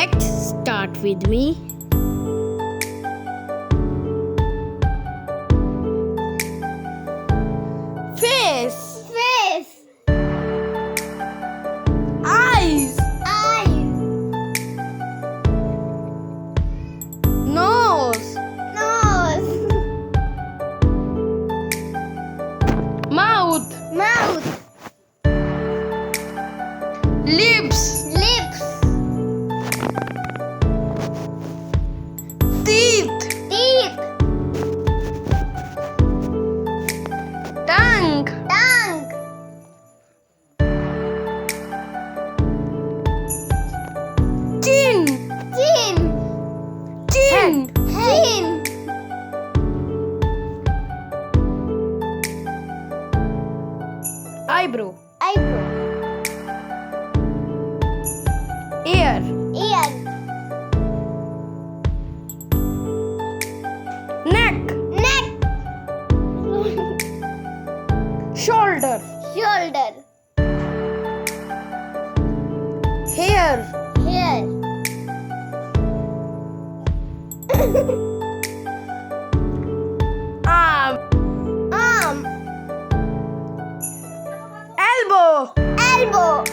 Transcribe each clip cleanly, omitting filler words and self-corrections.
Let's start with me. Face, Face. eyes, Eyes. nose, Nose. mouth, Mouth. lips, Lips. teeth, Teeth. tongue, Tongue. chin, Chin. chin, Chin. eyebrow, Eyebrow. ear, Ear. neck, Neck. shoulder, Shoulder. hair, Hair. arm, Arm. elbow, Elbow.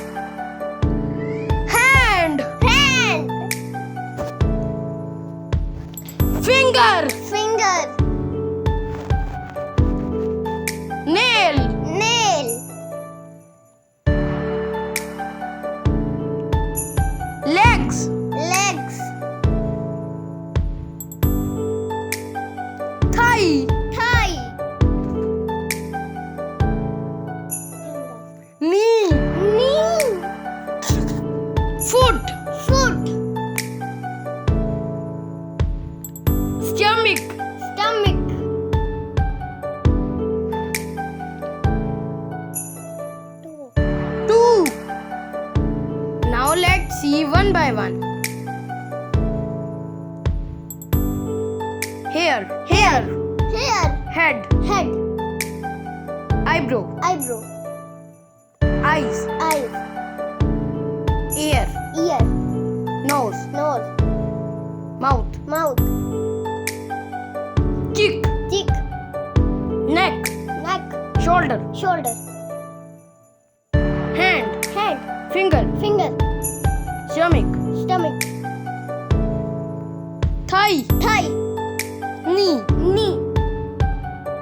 hand, Hand. finger, Finger. nail, Nail. legs, Legs. thigh, Thigh. knee, Knee. foot, Foot. stomach, Stomach. two. Now let's see one by one. Hair, Hair. Hair. head, Head. eyebrow, Eyebrow. eyes, Eyes. ear, Ear. nose, Nose. mouth, Mouth. cheek, Cheek. neck, Neck. shoulder, Shoulder. hand, Hand. finger, Finger. stomach, Stomach. thigh, Thigh. knee, Knee.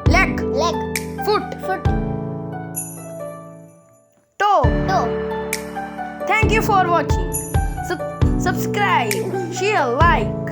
leg, Leg. foot, Foot. toe. Toe. Thank you for watching. Subscribe, share, like.